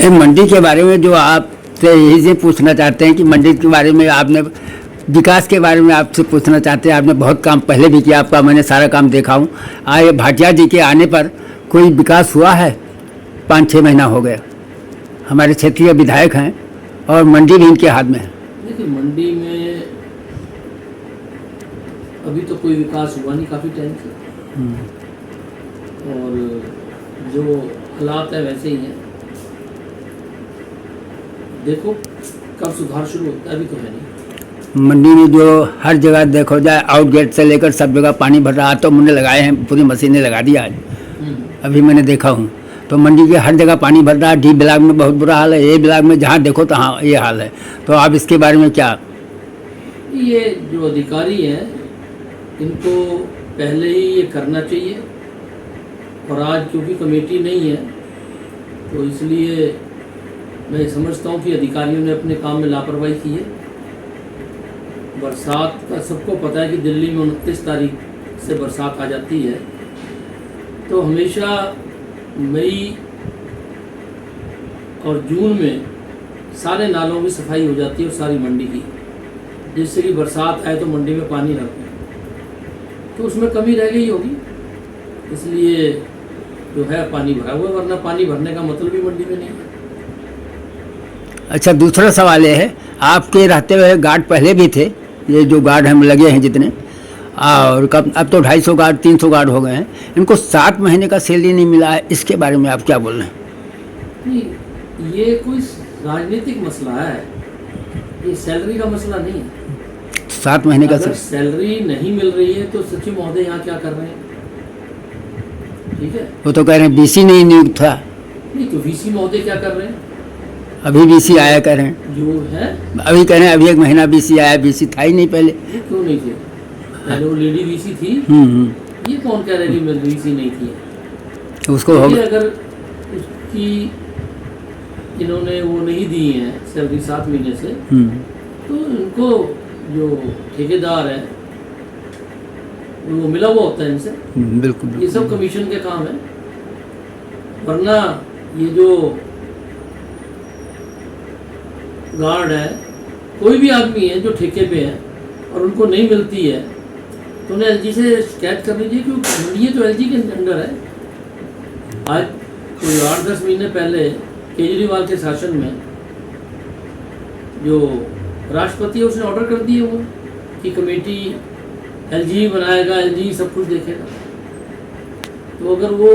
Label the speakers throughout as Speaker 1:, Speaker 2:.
Speaker 1: मंडी के बारे में जो आपसे यही से पूछना चाहते हैं कि मंडी के बारे में आपने विकास के बारे में आपसे पूछना चाहते हैं। आपने बहुत काम पहले भी किया, आपका मैंने सारा काम देखा हूँ। आए भाटिया जी के आने पर कोई विकास हुआ है? 5-6 महीना हो गया। हमारे क्षेत्रीय विधायक हैं और मंडी भी इनके हाथ में है।
Speaker 2: देखिए, मंडी में अभी तो कोई विकास हुआ नहीं काफ़ी टाइम से, और जो हालात है वैसे ही हैं। देखो कब सुधार शुरू होता है, अभी तो है नहीं।
Speaker 1: मंडी में जो हर जगह देखो जाए, आउटगेट से लेकर सब जगह पानी भर रहा है। तो मैंने लगाए हैं, पूरी मशीनें लगा दी आज, अभी मैंने देखा हूँ। तो मंडी के हर जगह पानी भर रहा है। डी ब्लॉक में बहुत बुरा हाल है, ए ब्लॉक में जहाँ देखो तहाँ ये हाल है। तो आप इसके बारे में क्या?
Speaker 2: ये जो अधिकारी हैं इनको पहले ही ये करना चाहिए, और आज क्योंकि कमेटी नहीं है तो इसलिए मैं समझता हूँ कि अधिकारियों ने अपने काम में लापरवाही की है। बरसात का सबको पता है कि दिल्ली में 29 तारीख से बरसात आ जाती है, तो हमेशा मई और जून में सारे नालों की सफाई हो जाती है और सारी मंडी की, जिससे कि बरसात आए तो मंडी में पानी ना पड़े। तो उसमें कमी रह गई होगी, इसलिए जो है पानी भरा हुआ है, वरना पानी भरने का मतलब ही मंडी में नहीं है।
Speaker 1: अच्छा, दूसरा सवाल ये है, आपके रहते हुए गार्ड पहले भी थे, ये जो गार्ड हम लगे हैं जितने, और कब अब तो 250 गार्ड 300 गार्ड हो गए हैं। इनको 7 महीने का सैलरी नहीं मिला है, इसके बारे में आप क्या बोल रहे हैं?
Speaker 2: नहीं, ये कोई राजनीतिक मसला है, ये सैलरी का मसला नहीं है।
Speaker 1: 7 महीने का
Speaker 2: सैलरी नहीं मिल रही है तो सचिव महोदय यहाँ क्या कर रहे हैं? ठीक है,
Speaker 1: वो तो कह रहे हैं बीसी नहीं नियुक्त था।
Speaker 2: नहीं तो वीसी महोदय क्या कर रहे हैं?
Speaker 1: अभी बीसी आया कह रहे हैं,
Speaker 2: जो है
Speaker 1: अभी कह रहे हैं अभी 1 महीना बीसी आया। बीसी था ही नहीं पहले।
Speaker 2: क्यों नहीं थे? पहले वो लेडी वीसी थी। ये कौन कह रहा है कि वीसी नहीं थी?
Speaker 1: उसको हो
Speaker 2: अगर उसकी इन्होंने वो नहीं दी है सैलरी 7 महीने से, तो इनको जो ठेकेदार है वो मिला हुआ होता है इनसे।
Speaker 1: बिल्कुल,
Speaker 2: ये सब कमीशन के काम है। वरना ये जो गार्ड है, कोई भी आदमी है जो ठेके पे है और उनको नहीं मिलती है तो उन्हें एलजी से शिकायत करनी चाहिए, क्योंकि ये तो एलजी के अंडर है। आज कोई 8-10 महीने पहले केजरीवाल के शासन में जो राष्ट्रपति है उसने ऑर्डर कर दिए वो कि कमेटी एलजी बनाएगा, एलजी सब कुछ देखेगा। तो अगर वो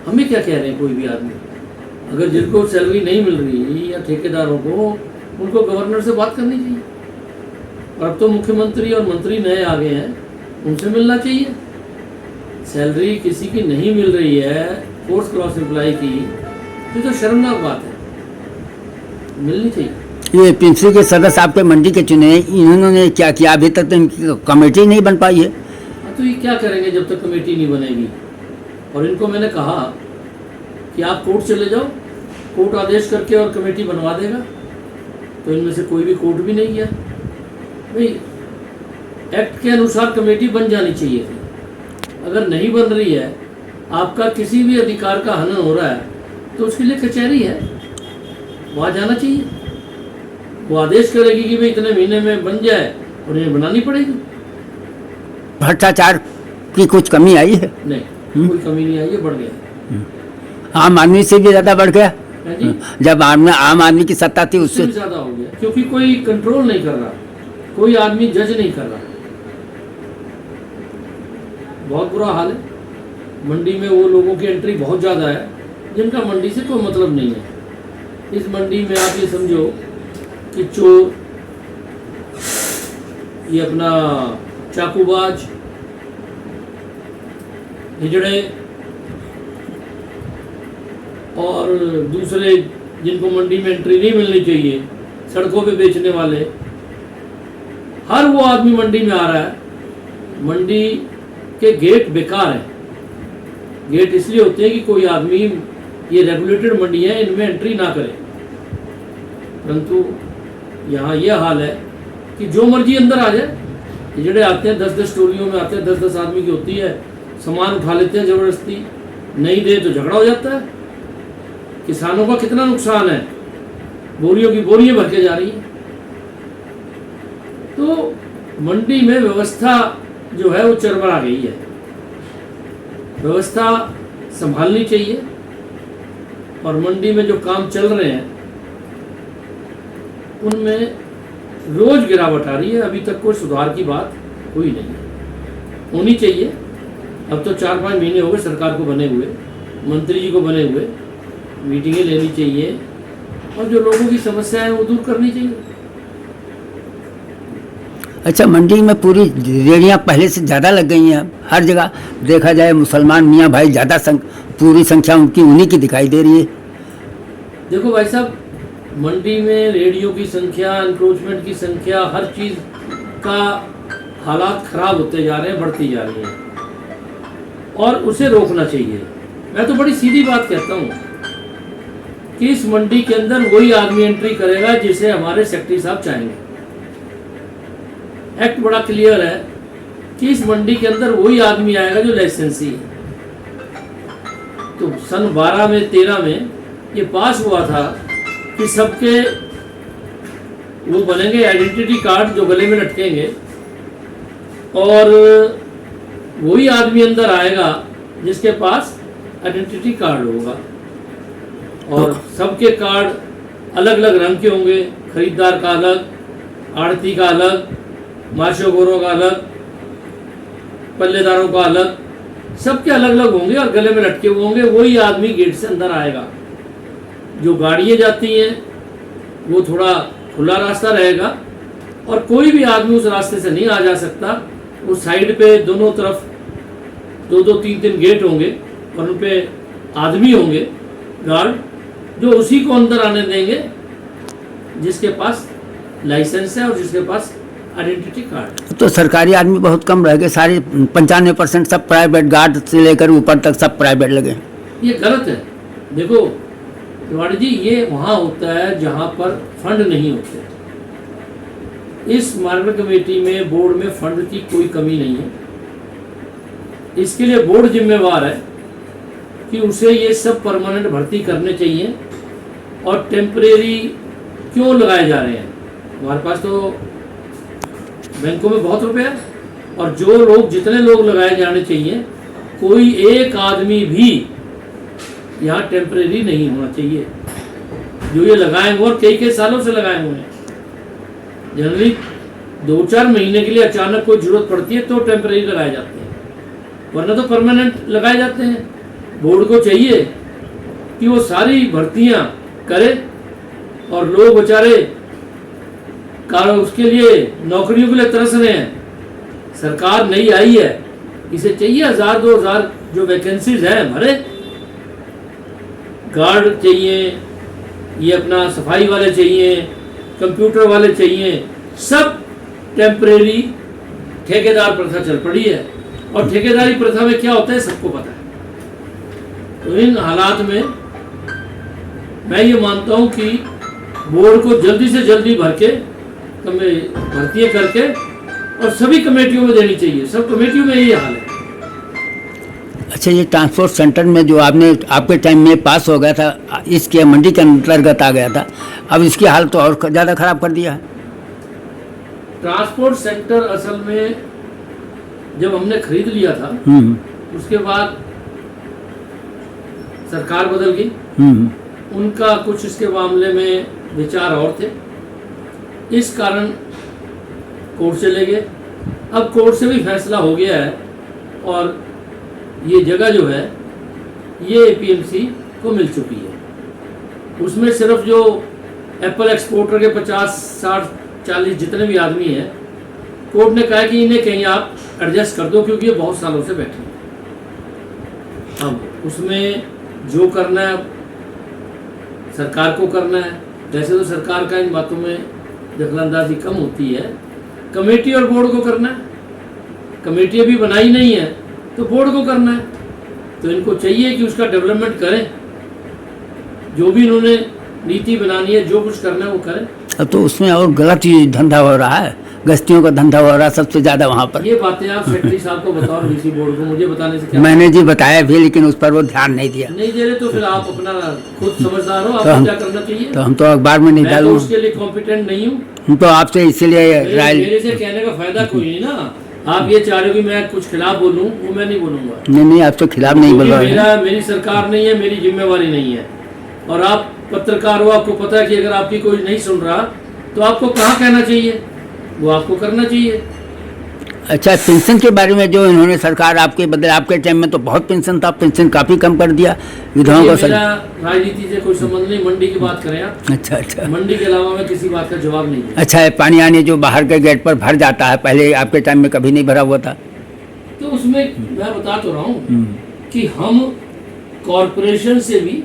Speaker 2: हमें क्या कह रहे हैं, कोई भी आदमी अगर जिनको सैलरी नहीं मिल रही या ठेकेदारों को, उनको गवर्नर से बात करनी चाहिए। और अब तो मुख्यमंत्री और मंत्री नए आ गए हैं, उनसे मिलना चाहिए। सैलरी किसी की नहीं मिल रही है, फोर्स क्रॉस एम्प्लॉय की, तो शर्मनाक बात है, मिलनी चाहिए।
Speaker 1: ये पिंसरी के सदस्य आपके मंडी के चुने, इन्होंने क्या किया? अभी तक तो इनकी कमेटी नहीं बन पाई है।
Speaker 2: तो ये क्या करेंगे जब तक कमेटी नहीं बनेगी? और इनको मैंने कहा कि आप कोर्ट चले जाओ, कोर्ट आदेश करके और कमेटी बनवा देगा। तो इनमें से कोई भी कोर्ट भी नहीं गया। भाई एक्ट के अनुसार कमेटी बन जानी चाहिए थी। अगर नहीं बन रही है, आपका किसी भी अधिकार का हनन हो रहा है, तो उसके लिए कचहरी है, वहाँ जाना चाहिए। वो आदेश करेगी कि भाई इतने महीने में बन जाए, और इन्हें बनानी पड़ेगी।
Speaker 1: भ्रष्टाचार की कुछ कमी आई है?
Speaker 2: नहीं, कोई कमी नहीं आई है, बढ़ गया।
Speaker 1: आम आदमी से भी ज़्यादा बढ़ गया।
Speaker 2: जी?
Speaker 1: जब आम आदमी की सत्ता थी उससे
Speaker 2: भी ज़्यादा हो गया, क्योंकि कोई कंट्रोल नहीं कर रहा, कोई आदमी जज नहीं कर रहा। बहुत बुरा हाल है। मंडी में वो लोगों की एंट्री बहुत ज़्यादा है जिनका मंडी से कोई मतलब नहीं है। इस मंडी में आप ये समझो कि चोर, ये अपना चाकूबाज, हिजड़े और दूसरे जिनको मंडी में एंट्री नहीं मिलनी चाहिए, सड़कों पे बेचने वाले, हर वो आदमी मंडी में आ रहा है। मंडी के गेट बेकार हैं। गेट इसलिए होते हैं कि कोई आदमी, ये रेगुलेटेड मंडी है, इनमें एंट्री ना करे। परंतु यहाँ ये हाल है कि जो मर्जी अंदर आ जाए। हिजड़े आते हैं, 10-10 टोलियों में आते हैं, 10-10 आदमी की होती है, सामान उठा लेते हैं ज़बरदस्ती, नहीं दे तो झगड़ा हो जाता है। किसानों का कितना नुकसान है। बोरियों की बोरियां भर के जा रही हैं। तो मंडी में व्यवस्था जो है वो चरमरा गई है। व्यवस्था संभालनी चाहिए और मंडी में जो काम चल रहे हैं उनमें रोज गिरावट आ रही है। अभी तक कोई सुधार की बात हुई नहीं है, होनी चाहिए। अब तो 4-5 महीने हो गए सरकार को बने हुए, मंत्री जी को बने हुए, मीटिंगें लेनी चाहिए और जो लोगों की समस्या है वो दूर करनी चाहिए।
Speaker 1: अच्छा, मंडी में पूरी रेहड़ियाँ पहले से ज़्यादा लग गई हैं। हर जगह देखा जाए मुसलमान मियाँ भाई ज़्यादा पूरी संख्या उनकी उन्हीं की दिखाई दे रही है।
Speaker 2: देखो भाई साहब, मंडी में रेहड़ियों की संख्या, एनक्रोचमेंट की संख्या, हर चीज़ का हालात ख़राब होते जा रहे हैं, बढ़ती जा रही हैं और उसे रोकना चाहिए। मैं तो बड़ी सीधी बात कहता हूँ कि इस मंडी के अंदर वही आदमी एंट्री करेगा जिसे हमारे सेक्रेटरी साहब चाहेंगे। एक्ट बड़ा क्लियर है कि इस मंडी के अंदर वही आदमी आएगा जो लाइसेंसी है। तो सन 12 में 13 में ये पास हुआ था कि सबके वो बनेंगे आइडेंटिटी कार्ड जो गले में लटकेंगे और वही आदमी अंदर आएगा जिसके पास आइडेंटिटी कार्ड होगा और सबके कार्ड अलग अलग रंग के होंगे। खरीदार का अलग, आड़ती का अलग, माशोगोरों का अलग, पल्लेदारों का अलग, सबके अलग अलग होंगे और गले में लटके हुए होंगे। वही आदमी गेट से अंदर आएगा। जो गाड़ियाँ जाती हैं वो थोड़ा खुला रास्ता रहेगा और कोई भी आदमी उस रास्ते से नहीं आ जा सकता। उस साइड पे दोनों तरफ 2-2, 3-3 गेट होंगे और उन पे आदमी होंगे गार्ड, जो उसी को अंदर आने देंगे जिसके पास लाइसेंस है और जिसके पास आइडेंटिटी कार्ड है।
Speaker 1: तो सरकारी आदमी बहुत कम रह गए, सारे 95% सब प्राइवेट, गार्ड से लेकर ऊपर तक सब प्राइवेट लगे।
Speaker 2: ये गलत है। देखो तिवारी जी, ये वहाँ होता है जहाँ पर फंड नहीं होते। इस मार्केट कमेटी में, बोर्ड में फंड की कोई कमी नहीं है। इसके लिए बोर्ड जिम्मेवार है कि उसे ये सब परमानेंट भर्ती करने चाहिए और टेम्परेरी क्यों लगाए जा रहे हैं। हमारे पास तो बैंकों में बहुत रुपए है और जो लोग, जितने लोग लगाए जाने चाहिए, कोई एक आदमी भी यहाँ टेम्परेरी नहीं होना चाहिए। जो ये लगाए हुए और कई सालों से लगाए हुए हैं, जनरली 2-4 महीने के लिए अचानक कोई जरूरत पड़ती है तो टेम्परेरी लगाए जाते हैं, वरना तो परमानेंट लगाए जाते हैं। बोर्ड को चाहिए कि वो सारी भर्तियां करे और लोग बेचारे उसके लिए नौकरियों के लिए तरस रहे हैं। सरकार नई आई है, इसे चाहिए 1000-2000 जो वैकेंसीज हैं भरे। गार्ड चाहिए, ये अपना सफाई वाले चाहिए, कंप्यूटर वाले चाहिए, सब टेम्परेरी ठेकेदार प्रथा चल पड़ी है और ठेकेदारी प्रथा में क्या होता है सबको पता है। तो इन हालात में मैं ये मानता हूँ कि बोर्ड को जल्दी से जल्दी भर के भर्तियाँ करके और सभी कमेटियों में देनी चाहिए। सब कमेटियों में यही हाल है।
Speaker 1: अच्छा, ये ट्रांसपोर्ट सेंटर में जो आपके टाइम में पास हो गया था, इसके मंडी के अंतर्गत आ गया था, अब इसकी हालत तो और ज़्यादा खराब कर दिया है।
Speaker 2: ट्रांसपोर्ट सेंटर असल में जब हमने खरीद लिया था उसके बाद सरकार बदल गई। उनका कुछ इसके मामले में विचार और थे, इस कारण कोर्ट चले गए। अब कोर्ट से भी फैसला हो गया है और ये जगह जो है ये एपीएमसी को मिल चुकी है। उसमें सिर्फ जो एप्पल एक्सपोर्टर के 50, 60, 40 जितने भी आदमी हैं, कोर्ट ने कहा कि इन्हें कहीं आप एडजस्ट कर दो क्योंकि ये बहुत सालों से बैठे हैं। अब उसमें जो करना है सरकार को करना है। वैसे तो सरकार का इन बातों में दखलंदाजी कम होती है, कमेटी और बोर्ड को करना है। कमेटी अभी बनाई नहीं है तो बोर्ड को करना है। तो इनको चाहिए कि उसका डेवलपमेंट करें, जो भी इन्होंने नीति बनानी है, जो कुछ करना है वो करें।
Speaker 1: तो उसमें और गलत ही धंधा हो रहा है। गश्तियों का धंधा हो रहा सबसे ज़्यादा वहाँ पर।
Speaker 2: ये बातें आप सेक्रेटरी साहब को बताओ, डीसी बोर्ड को, मुझे बताने से क्या?
Speaker 1: मैंने जी बताया भी, लेकिन उस पर वो ध्यान नहीं दिया।
Speaker 2: नहीं दे रहे तो फिर आप अपना खुद समझदार हो,
Speaker 1: तो
Speaker 2: आपको
Speaker 1: हम-
Speaker 2: क्या करना चाहिए?
Speaker 1: तो हम तो अखबार में नहीं
Speaker 2: मैं तो
Speaker 1: डालूँ,
Speaker 2: उसके लिए कॉम्पिटेंट नहीं हूँ।
Speaker 1: हम तो आपसे इसीलिए राय।
Speaker 2: मेरे से कहने का फायदा कोई नहीं ना। आप ये चाह रहे हो कि मैं कुछ खिलाफ बोलूं, वो मैं नहीं बोलूंगा।
Speaker 1: नहीं, आपसे खिलाफ नहीं बोल
Speaker 2: क्योंकि
Speaker 1: रहा है।
Speaker 2: मेरी सरकार नहीं है, मेरी जिम्मेवारी नहीं है। और आप पत्रकार हो, आपको पता है कि अगर आपकी कोई नहीं सुन रहा तो आपको कहाँ कहना चाहिए, वो आपको करना चाहिए।
Speaker 1: अच्छा, पेंशन के बारे में जो इन्होंने सरकार आपके बदले, आपके टाइम में तो बहुत पेंशन था, पेंशन काफ़ी कम कर दिया विधवाओं
Speaker 2: ये
Speaker 1: को।
Speaker 2: मेरा राजनीति से कोई संबंध नहीं, मंडी की बात करें आप।
Speaker 1: अच्छा।
Speaker 2: मंडी के अलावा मैं किसी बात का जवाब नहीं दूंगा।
Speaker 1: अच्छा है, पानी आने जो बाहर के गेट पर भर जाता है, पहले आपके टाइम में कभी नहीं भरा हुआ था।
Speaker 2: तो उसमें मैं बता तो रहा हूँ कि हम कॉरपोरेशन से भी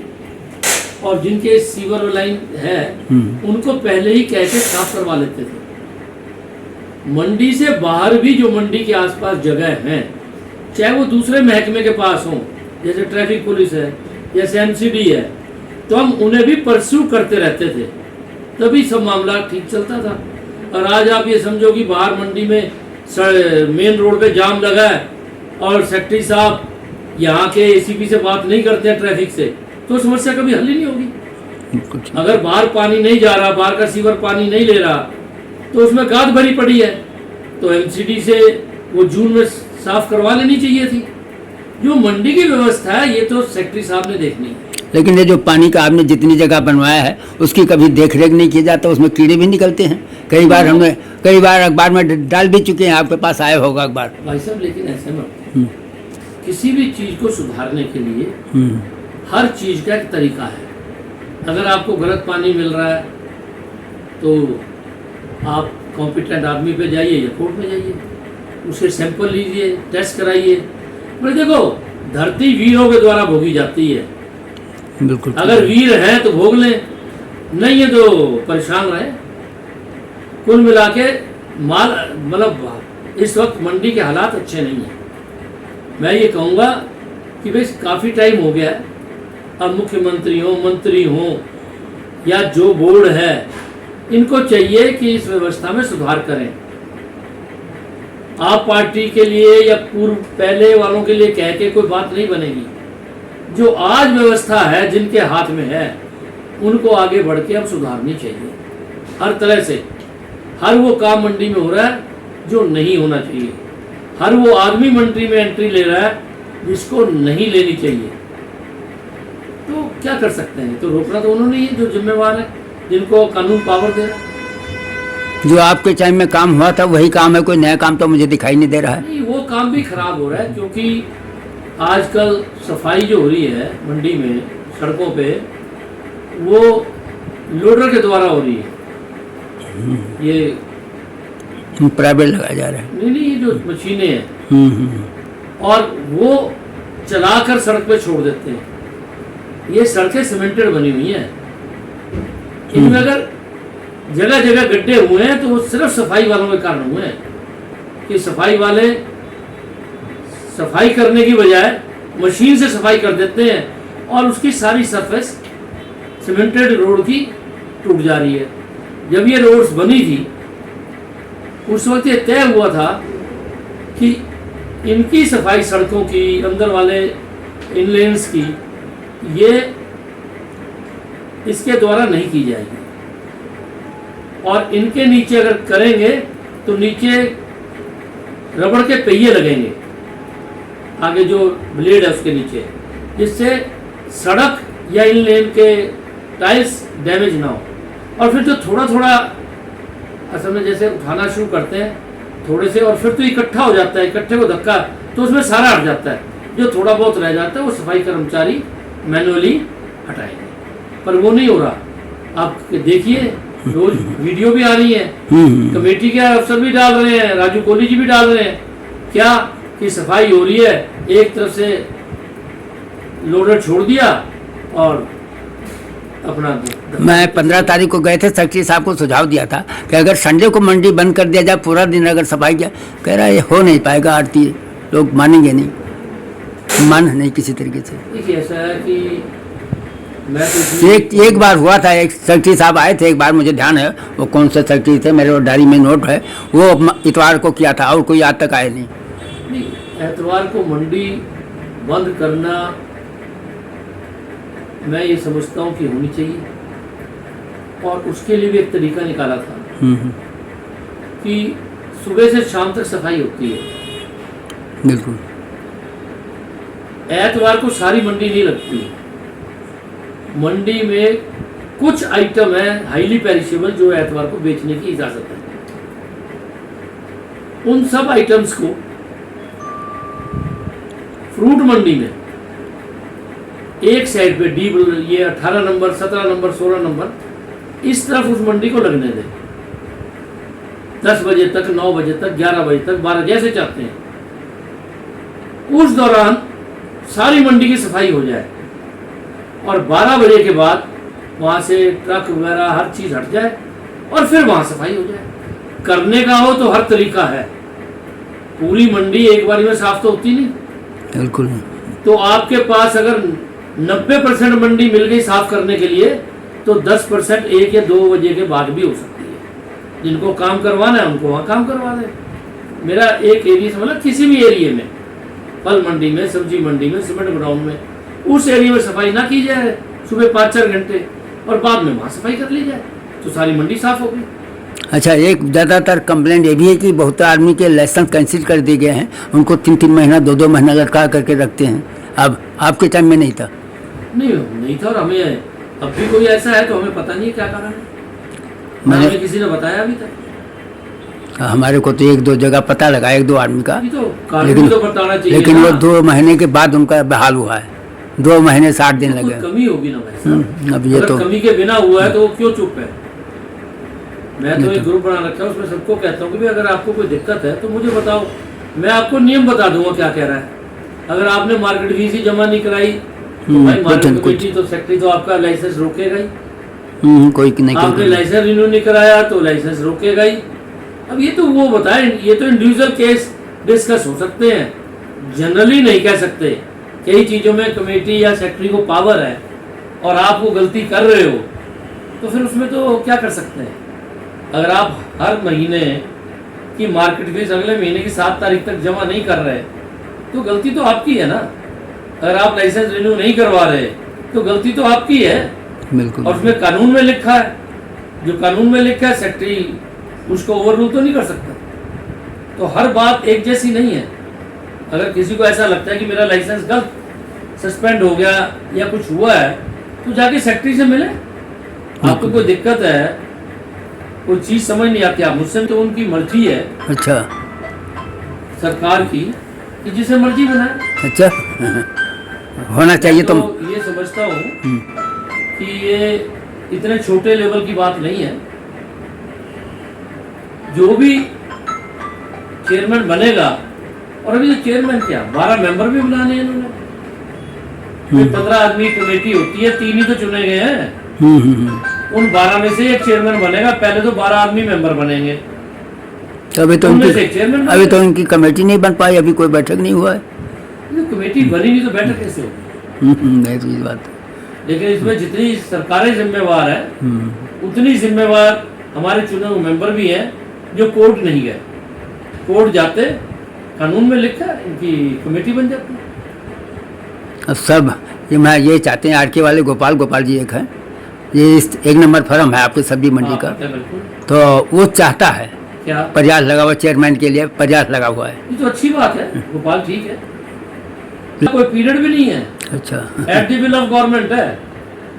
Speaker 2: और जिनके सीवर लाइन है उनको पहले ही कह के साफ करवा लेते थे। मंडी से बाहर भी जो मंडी के आसपास जगह हैं, चाहे वो दूसरे महकमे के पास हों, जैसे ट्रैफिक पुलिस है, जैसे एमसीडी है, तो हम उन्हें भी परस्यू करते रहते थे, तभी सब मामला ठीक चलता था। और आज आप ये समझो कि बाहर मंडी में मेन रोड पे जाम लगा है और सेक्रेटरी साहब यहाँ के एसीपी से बात नहीं करते हैं ट्रैफिक से, तो समस्या कभी हल ही नहीं होगी। अगर बाहर पानी नहीं जा रहा, बाहर का सीवर पानी नहीं ले रहा, तो उसमें गाद भरी पड़ी है, तो एमसीडी से वो जून में साफ करवा लेनी चाहिए थी। जो मंडी की व्यवस्था है ये तो सेक्रेटरी साहब ने देखनी है।
Speaker 1: लेकिन ये जो पानी का आपने जितनी जगह बनवाया है उसकी कभी देख रेख नहीं की जाता, उसमें कीड़े भी निकलते हैं। कई बार अखबार में डाल भी चुके हैं, आपके पास आया होगा अखबार।
Speaker 2: भाई साहब, लेकिन ऐसे में किसी भी चीज को सुधारने के लिए हर चीज का एक तरीका है। अगर आपको गलत पानी मिल रहा है तो आप कॉम्पिटेंट आदमी पे जाइए या कोर्ट में जाइए, उसके सैंपल लीजिए, टेस्ट कराइए। पर देखो, धरती वीरों के द्वारा भोगी जाती है।
Speaker 1: बिल्कुल,
Speaker 2: अगर वीर है तो भोग लें, नहीं है तो परेशान रहे। कुल मिला के माल मतलब इस वक्त मंडी के हालात अच्छे नहीं हैं। मैं ये कहूँगा कि भाई काफ़ी टाइम हो गया है, अब मुख्यमंत्री हो, मंत्री हो या जो बोर्ड है, इनको चाहिए कि इस व्यवस्था में सुधार करें। आप पार्टी के लिए या पूर्व पहले वालों के लिए कह के कोई बात नहीं बनेगी। जो आज व्यवस्था है, जिनके हाथ में है, उनको आगे बढ़ के अब सुधारनी चाहिए हर तरह से। हर वो काम मंडी में हो रहा है जो नहीं होना चाहिए, हर वो आदमी मंडी में एंट्री ले रहा है जिसको नहीं लेनी चाहिए। तो क्या कर सकते हैं? तो रोकना तो उन्होंने ही है जो जिम्मेवार है, जिनको कानून पावर दे रहा है।
Speaker 1: जो आपके टाइम में काम हुआ था वही काम है, कोई नया काम तो मुझे दिखाई नहीं दे रहा है।
Speaker 2: नहीं, वो काम भी खराब हो रहा है, क्योंकि आजकल सफाई जो हो रही है मंडी में सड़कों पे, वो लोडर के द्वारा हो रही है। ये
Speaker 1: प्राइवेट लगाया जा रहा है।
Speaker 2: नहीं, ये जो मशीनें हैं और वो चलाकर सड़क पे छोड़ देते हैं। ये सड़कें सीमेंटेड बनी हुई हैं, इनमें अगर जगह जगह गड्ढे हुए हैं तो वो सिर्फ सफाई वालों के कारण हुए हैं कि सफाई वाले सफाई करने की बजाय मशीन से सफाई कर देते हैं और उसकी सारी सरफेस सीमेंटेड रोड की टूट जा रही है। जब ये रोड्स बनी थी उस वक्त ये तय हुआ था कि इनकी सफाई, सड़कों की, अंदर वाले इनलेन्स की, ये इसके द्वारा नहीं की जाएगी। और इनके नीचे अगर करेंगे तो नीचे रबड़ के पहिए लगेंगे, आगे जो ब्लेड है उसके नीचे, जिससे सड़क या इन लेन के टाइल्स डैमेज ना हो। और फिर जो थोड़ा थोड़ा असल में जैसे उठाना शुरू करते हैं थोड़े से, और फिर तो इकट्ठा हो जाता है, इकट्ठे को धक्का तो उसमें सारा हट जाता है। जो थोड़ा बहुत रह जाता है वो सफाई कर्मचारी मैनुअली हटाएंगे, पर वो नहीं हो रहा। आप देखिए, रोज वीडियो भी आ रही है, कमेटी के अफसर भी डाल रहे हैं, राजू कोहली जी भी डाल रहे हैं, क्या कि सफाई हो रही है, एक तरफ से लोडर छोड़ दिया और अपना।
Speaker 1: मैं 15 तारीख को गए थे, सेक्रेटरी साहब को सुझाव दिया था कि अगर संडे को मंडी बंद कर दिया जाए, पूरा दिन अगर सफाई किया, कह रहा है ये हो नहीं पाएगा, आरती लोग मानेंगे नहीं, मान नहीं किसी तरीके से।
Speaker 2: देखिए, ऐसा है कि मैं तो इसलिए-
Speaker 1: एक बार हुआ था, एक सेक्रेटरी साहब आए थे एक बार, मुझे ध्यान है वो कौन से सेक्रेटरी थे, मेरे डायरी में नोट है, वो इतवार को किया था और कोई आज तक आए नहीं।
Speaker 2: नहीं, एतवार को मंडी बंद करना मैं ये समझता हूँ कि होनी चाहिए, और उसके लिए भी एक तरीका निकाला था कि सुबह से शाम तक सफाई होती है।
Speaker 1: बिल्कुल।
Speaker 2: एतवार को सारी मंडी नहीं लगती, मंडी में कुछ आइटम है हाईली पेरिशेबल जो एतवार को बेचने की इजाजत है। उन सब आइटम्स को फ्रूट मंडी में एक साइड पे डी ये 18 नंबर 17 नंबर 16 नंबर इस तरफ उस मंडी को लगने दें, 10 बजे तक 9 बजे तक 11 बजे तक 12 जैसे चाहते हैं। उस दौरान सारी मंडी की सफाई हो जाए और 12 बजे के बाद वहाँ से ट्रक वगैरह हर चीज़ हट जाए और फिर वहाँ सफाई हो जाए। करने का हो तो हर तरीका है, पूरी मंडी एक बारी में साफ तो होती नहीं।
Speaker 1: बिल्कुल।
Speaker 2: तो आपके पास अगर 90% मंडी मिल गई साफ करने के लिए तो 10% 1 या 2 बजे के बाद भी हो सकती है। जिनको काम करवाना है उनको वहाँ काम करवा दें। मेरा एक एरिया से मतलब किसी भी एरिया में, फल मंडी में, सब्जी मंडी में, सीमेंट गोडाउन में, उस एरिया में सफाई ना की जाए सुबह 5-4 घंटे और बाद में वहाँ सफाई कर ली जाए तो सारी मंडी साफ हो गई।
Speaker 1: अच्छा, एक ज़्यादातर कंप्लेंट ये भी है कि बहुत आदमी के लाइसेंस कैंसिल कर दिए गए हैं, उनको 3-3 महीना 2-2 महीना लटका करके रखते हैं। अब आपके टाइम में नहीं था?
Speaker 2: नहीं था, और हमें अब भी कोई ऐसा है तो हमें पता नहीं है क्या कारण है, हमें किसी ने बताया अभी तक।
Speaker 1: हमारे को तो 1-2 जगह पता लगा, 1-2 आदमी का,
Speaker 2: तो कानून तो बताना चाहिए,
Speaker 1: लेकिन वो 2 महीने के बाद उनका बहाल हुआ है। 2 महीने 60 दिन लगे।
Speaker 2: कमी होगी ना भाई साहब,
Speaker 1: अब ये
Speaker 2: अगर
Speaker 1: तो
Speaker 2: कमी के बिना हुआ है तो वो क्यों चुप है। मैं तो एक ग्रुप बना रखा है, उसमें सबको कहता हूँ कि भाई अगर आपको कोई दिक्कत है तो मुझे बताओ, मैं आपको नियम बता दूंगा क्या कह रहा है। अगर आपने मार्केट फीस ही जमा नहीं कराई तो भाई मार्केट कमेटी तो सेक्रेटरी तो आपका लाइसेंस रोकेगा ही।
Speaker 1: कोई नहीं,
Speaker 2: आपने लाइसेंस रिन्यू नहीं कराया तो लाइसेंस रोकेगा ही। अब ये तो वो बताएं, ये तो इंडिविजुअल केस डिस्कस हो सकते हैं, जनरली नहीं कह सकते। कई चीज़ों में कमेटी या सेक्रेटरी को पावर है और आप वो गलती कर रहे हो तो फिर उसमें तो क्या कर सकते हैं। अगर आप हर महीने की मार्केट फीस अगले महीने की 7 तारीख तक जमा नहीं कर रहे तो गलती तो आपकी है ना। अगर आप लाइसेंस रिन्यू नहीं करवा रहे तो गलती तो आपकी है।
Speaker 1: बिल्कुल।
Speaker 2: और उसमें कानून में लिखा है, जो कानून में लिखा है सेक्रेटरी उसको ओवररूल तो नहीं कर सकता। तो हर बात एक जैसी नहीं है। अगर किसी को ऐसा लगता है कि मेरा लाइसेंस गलत सस्पेंड हो गया या कुछ हुआ है तो जाके सेक्रेटरी से मिले। आपको कोई दिक्कत है, कोई चीज़ समझ नहीं आती, आप मुझसे, तो उनकी मर्जी है,
Speaker 1: अच्छा,
Speaker 2: सरकार की, कि जिसे मर्जी बनाए।
Speaker 1: अच्छा होना चाहिए।
Speaker 2: तो ये समझता हूँ कि ये इतने छोटे लेवल की बात नहीं है। जो भी चेयरमैन बनेगा, और अभी तो चेयरमैन क्या 12 मेंबर भी बनाने हैं इन्होंने। 15 आदमी कमेटी होती है, 3 ही तो चुने गए हैं। उन 12 में से एक चेयरमैन बनेगा। पहले तो 12 आदमी मेंबर बनेंगे,
Speaker 1: तो अभी तो उनकी कमेटी नहीं बन पाई, अभी कोई बैठक नहीं हुआ है।
Speaker 2: कमेटी बनी नहीं तो बैठक कैसे होगी?
Speaker 1: नहीं तो ये बात है।
Speaker 2: लेकिन इसमें जितनी सरकारें जिम्मेवार है उतनी जिम्मेवार हमारे चुने हुए मेंबर भी हैं जो कोर्ट नहीं गए। कोर्ट जाते, कानून में लिखा है, इनकी कमेटी बन जाती है।
Speaker 1: अब सब मैं ये चाहते हैं, आरके वाले गोपाल जी एक है, ये 1 नंबर फर्म है आपके सब्जी मंडी का, तो वो चाहता है
Speaker 2: क्या
Speaker 1: प्रयास लगा हुआ, चेयरमैन के लिए प्रयास लगा हुआ है।
Speaker 2: ये तो अच्छी बात है, गोपाल ठीक है, कोई पीरियड भी नहीं है।
Speaker 1: अच्छा,
Speaker 2: at the will of government है,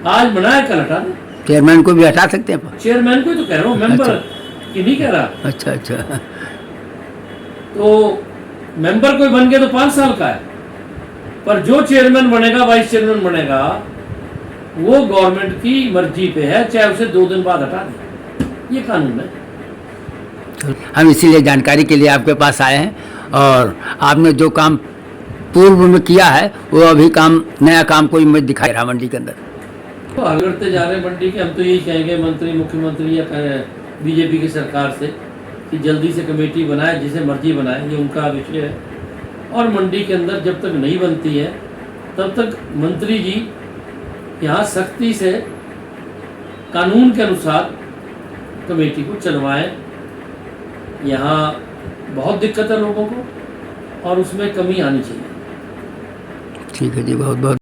Speaker 2: आज बनाया कल हटा दे।
Speaker 1: चेयरमैन को भी हटा सकते हैं?
Speaker 2: चेयरमैन को तो कह रहा हूँ, मेंबर की नहीं कह रहा।
Speaker 1: अच्छा।
Speaker 2: तो मेंबर कोई बन गया तो 5 साल का है, पर जो चेयरमैन बनेगा, वाइस चेयरमैन बनेगा, वो गवर्नमेंट की मर्जी पे है, चाहे उसे 2 दिन बाद हटा दे। ये कानून है।
Speaker 1: हम इसीलिए जानकारी के लिए आपके पास आए हैं, और आपने जो काम पूर्व में किया है वो अभी काम, नया काम कोई मुझे दिखाई रहा मंडी के अंदर।
Speaker 2: तो आगे बढ़ते जा रहे हैं मंडी के। हम तो यही कहेंगे मंत्री, मुख्यमंत्री या बीजेपी की सरकार से कि जल्दी से कमेटी बनाए, जिसे मर्जी बनाए, ये उनका विषय है। और मंडी के अंदर जब तक नहीं बनती है तब तक मंत्री जी यहाँ सख्ती से कानून के अनुसार कमेटी को चलवाएं। यहाँ बहुत दिक्कत है लोगों को और उसमें कमी आनी चाहिए।
Speaker 1: ठीक है जी, बहुत बहुत